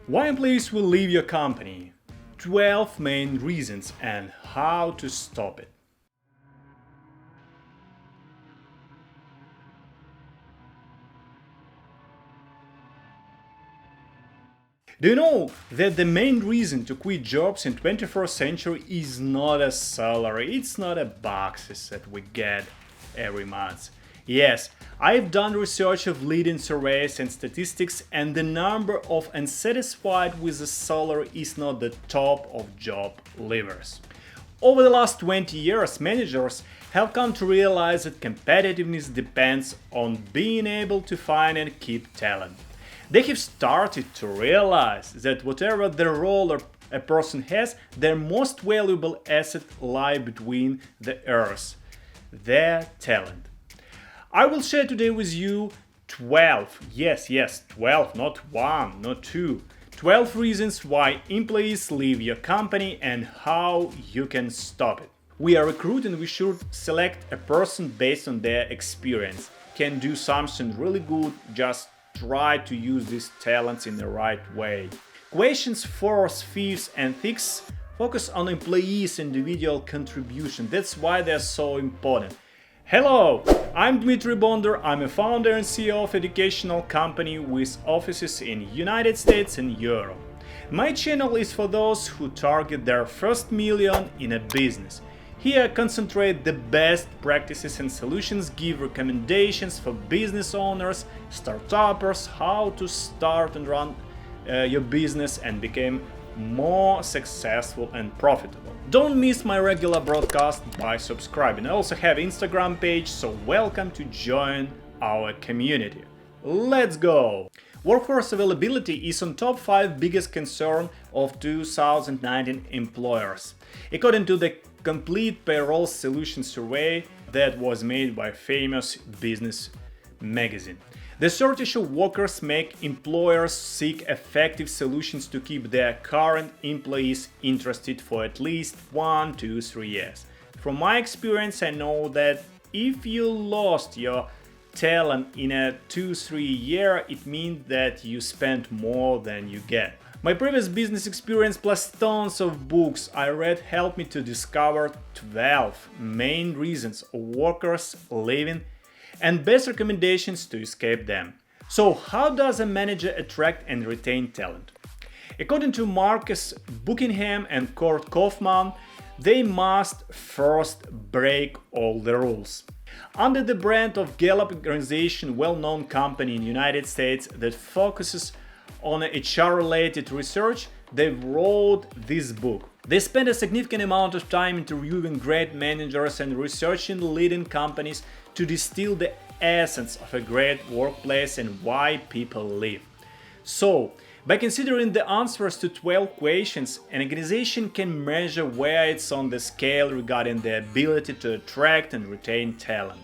Why employees will leave your company? 12 main reasons and how to stop it. Do you know that the main reason to quit jobs in 21st century is not a salary, it's not a boxes that we get every month. Yes, I've done research of leading surveys and statistics, and the number of unsatisfied with the salary is not the top of job leavers. Over the last 20 years, managers have come to realize that competitiveness depends on being able to find and keep talent. They have started to realize that whatever the role a person has, their most valuable asset lie between the ears, their talent. I will share today with you 12, yes, 12, not 1, not 2, 12 reasons why employees leave your company and how you can stop it. We are recruiting, we should select a person based on their experience. Can do something really good, just try to use these talents in the right way. Questions 4, 5, and 6 focus on employees' individual contribution. That's why they're so important. Hello, I'm Dmitry Bonder. I'm a founder and CEO of educational company with offices in United States and Europe. My channel is for those who target their first million in a business. Here I concentrate the best practices and solutions, give recommendations for business owners, startuppers, how to start and run your business and become more successful and profitable. Don't miss my regular broadcast by subscribing. I also have Instagram page, so welcome to join our community. Let's go! Workforce availability is on top 5 biggest concern of 2019 employers. According to the Complete Payroll Solution survey that was made by famous business magazine. The shortage of workers make employers seek effective solutions to keep their current employees interested for at least 1 to 3 years. From my experience, I know that if you lost your talent in a 2-3 year, it means that you spent more than you get. My previous business experience plus tons of books I read helped me to discover 12 main reasons of workers leaving and best recommendations to escape them. So how does a manager attract and retain talent? According to Marcus Buckingham and Kurt Kaufman, they must first break all the rules. Under the brand of Gallup organization, well-known company in the United States that focuses on HR-related research, they wrote this book. They spent a significant amount of time interviewing great managers and researching leading companies to distill the essence of a great workplace and why people leave. So, by considering the answers to 12 questions, an organization can measure where it's on the scale regarding the ability to attract and retain talent.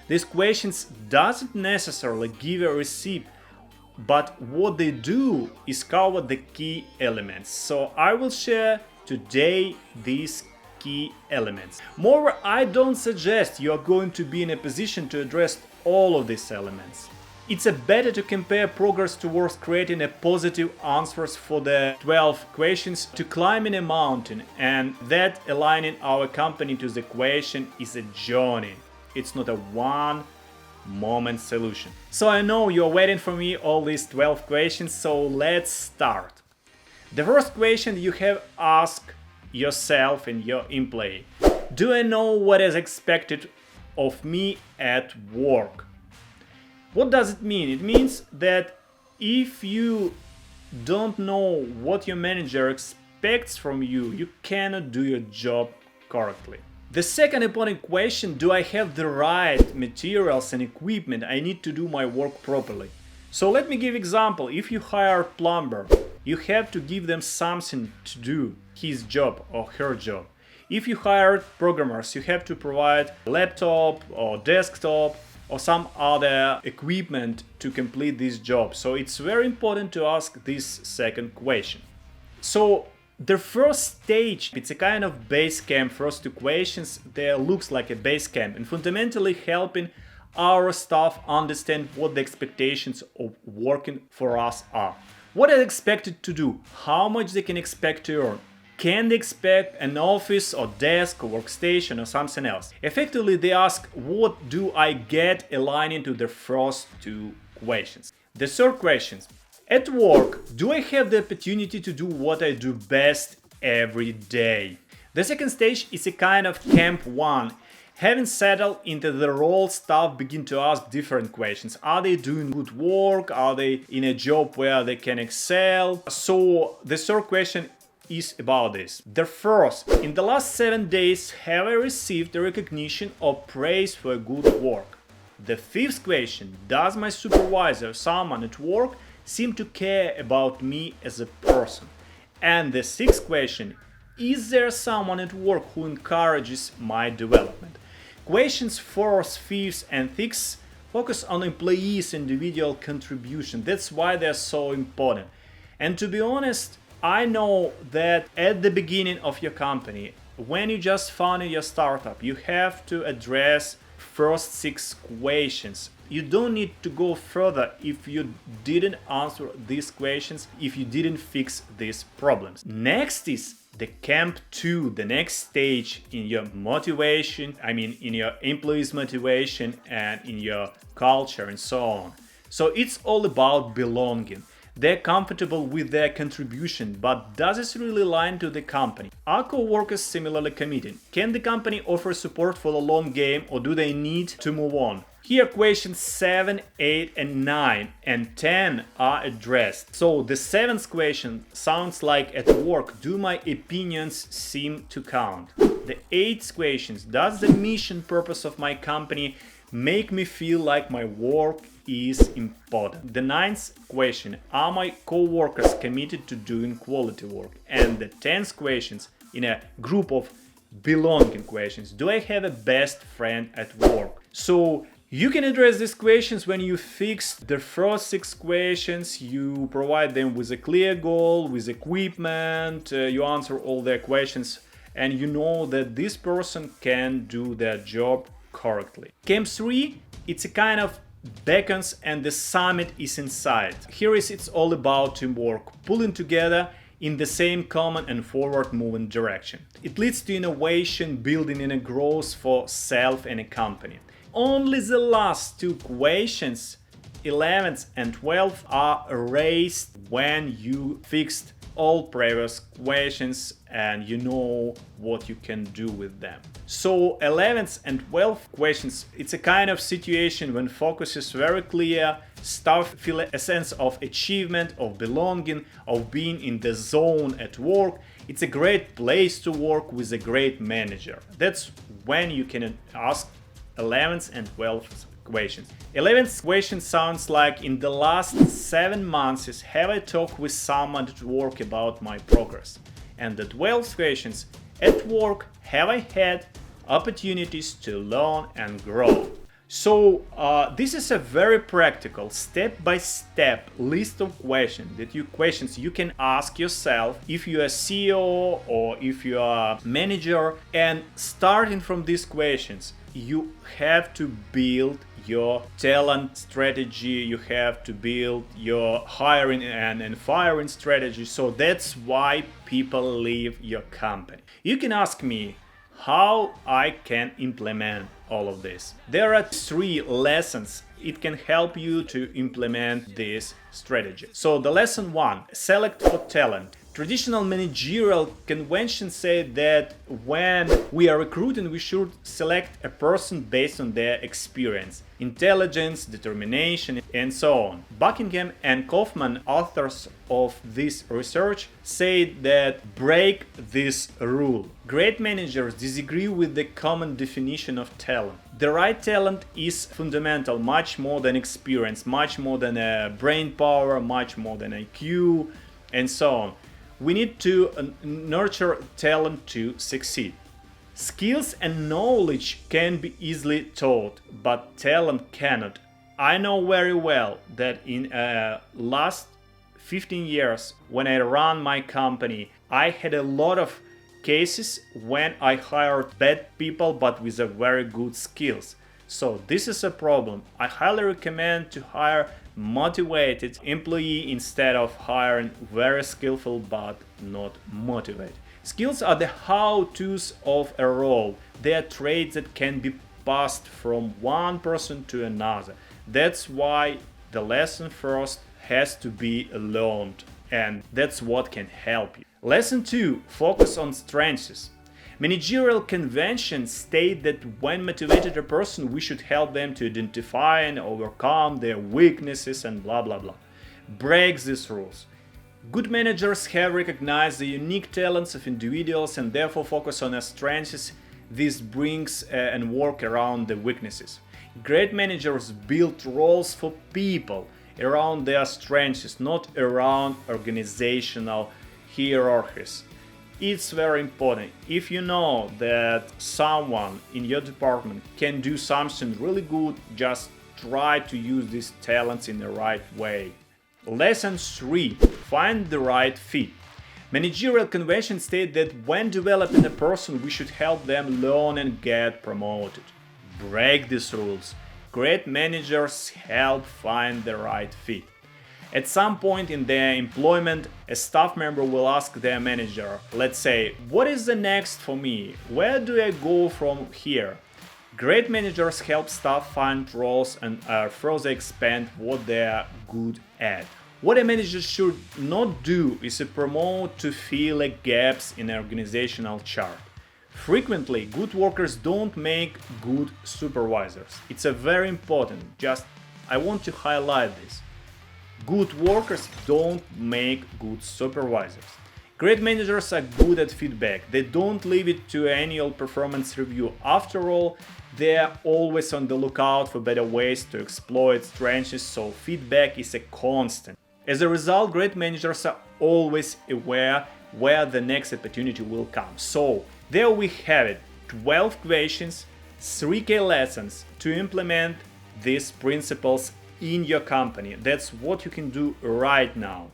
These questions doesn't necessarily give a receipt, but what they do is cover the key elements. So I will share today these key elements. Moreover, I don't suggest you are going to be in a position to address all of these elements. It's better to compare progress towards creating a positive answers for the 12 questions to climbing a mountain, and that aligning our company to the question is a journey. It's not a one moment solution. So I know you're waiting for me all these 12 questions, so let's start. The first question you have asked yourself and your employee: do I know what is expected of me at work? What does it mean? It means that if you don't know what your manager expects from you, you cannot do your job correctly. The second important question: do I have the right materials and equipment I need to do my work properly? So let me give example. If you hire a plumber, you have to give them something to do, his job or her job. If you hire programmers, you have to provide laptop or desktop or some other equipment to complete this job. So it's very important to ask this second question. So the first stage, it's a kind of base camp. First two questions, there looks like a base camp and fundamentally helping our staff understand what the expectations of working for us are. what are they expected to do, how much they can expect to earn. Can they expect an office or desk or workstation or something else? Effectively, they ask, what do I get, aligning to the first two questions. The third question, at work, do I have the opportunity to do what I do best every day? The second stage is a kind of camp one. Having settled into the role, staff begin to ask different questions. Are they doing good work? Are they in a job where they can excel? So the third question is about this. The first, in the last 7 days, have I received the recognition or praise for good work? The fifth question, does my supervisor, someone at work, seem to care about me as a person? And the sixth question, is there someone at work who encourages my development? Questions 4th, 5th, and 6th focus on employees' individual contribution. That's why they're so important. And to be honest, I know that at the beginning of your company, when you just founded your startup, you have to address first 6 questions. You don't need to go further if you didn't answer these questions, if you didn't fix these problems. Next is the camp 2, the next stage in your motivation, in your employees' motivation and in your culture and so on. So it's all about belonging. They're comfortable with their contribution, but does this really align to the company? Are co-workers similarly committed? Can the company offer support for the long game, or do they need to move on? Here questions 7, 8, and 9 and 10 are addressed. So the 7th question sounds like, at work, do my opinions seem to count? The 8th question, does the mission purpose of my company make me feel like my work is important? The 9th question, are my co-workers committed to doing quality work? And the 10th questions, in a group of belonging questions, do I have a best friend at work? So you can address these questions when you fix the first 6 questions, you provide them with a clear goal, with equipment, you answer all their questions, and you know that this person can do their job correctly. Camp 3, it's a kind of beckons and the summit is inside. Here it's all about teamwork, pulling together in the same common and forward moving direction. It leads to innovation, building and a growth for self and a company. Only the last 2 questions, 11th and 12th, are erased when you fixed all previous questions and you know what you can do with them. So 11th and 12th questions, it's a kind of situation when focus is very clear, staff feel a sense of achievement, of belonging, of being in the zone at work. It's a great place to work with a great manager. That's when you can ask 11th and 12th questions. 11th question sounds like, in the last 7 months, have I talked with someone at work about my progress? And the 12th questions, at work, have I had opportunities to learn and grow? So this is a very practical, step-by-step list of questions you can ask yourself if you are CEO or if you are manager. And starting from these questions, you have to build your talent strategy, you have to build your hiring and firing strategy. So that's why people leave your company. You can ask me how I can implement all of this. There are 3 lessons it can help you to implement this strategy. So the lesson 1, select for talent. Traditional managerial conventions say that when we are recruiting, we should select a person based on their experience, intelligence, determination, and so on. Buckingham and Kaufman, authors of this research, say that break this rule. Great managers disagree with the common definition of talent. The right talent is fundamental, much more than experience, much more than brain power, much more than IQ, and so on. We need to nurture talent to succeed. Skills and knowledge can be easily taught, but talent cannot. I know very well that in last 15 years, when I ran my company, I had a lot of cases when I hired bad people but with a very good skills. So this is a problem. I highly recommend to hire motivated employee instead of hiring very skillful but not motivated. Skills are the how-tos of a role. They are traits that can be passed from one person to another. That's why the lesson first has to be learned, and that's what can help you. Lesson 2. Focus on strengths. Managerial conventions state that when motivated a person, we should help them to identify and overcome their weaknesses and blah blah blah. Break these rules. Good managers have recognized the unique talents of individuals and therefore focus on their strengths. This brings and work around the weaknesses. Great managers build roles for people around their strengths, not around organizational hierarchies. It's very important. If you know that someone in your department can do something really good, just try to use these talents in the right way. Lesson 3. Find the right fit. Managerial conventions state that when developing a person, we should help them learn and get promoted. Break these rules. Great managers help find the right fit. At some point in their employment, a staff member will ask their manager, let's say, what is the next for me? Where do I go from here? Great managers help staff find roles and further expand what they are good at. What a manager should not do is to promote to fill gaps in an organizational chart. Frequently, good workers don't make good supervisors. It's a very important, I want to highlight this. Good workers don't make good supervisors. Great managers are good at feedback. They don't leave it to annual performance review. After all, they are always on the lookout for better ways to exploit strengths, so feedback is a constant. As a result, great managers are always aware where the next opportunity will come. So, there we have it, 12 questions, 3 key lessons to implement these principles in your company. That's what you can do right now.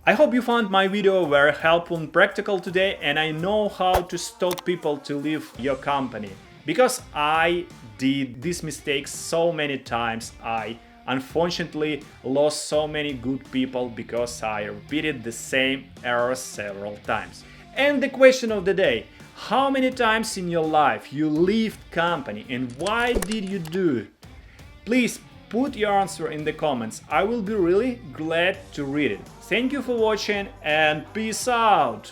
I hope you found my video very helpful and practical today, and I know how to stop people to leave your company. Because I did these mistakes so many times, I unfortunately lost so many good people because I repeated the same errors several times. And the question of the day, how many times in your life you left company and why did you do it? Please put your answer in the comments. I will be really glad to read it. Thank you for watching and peace out!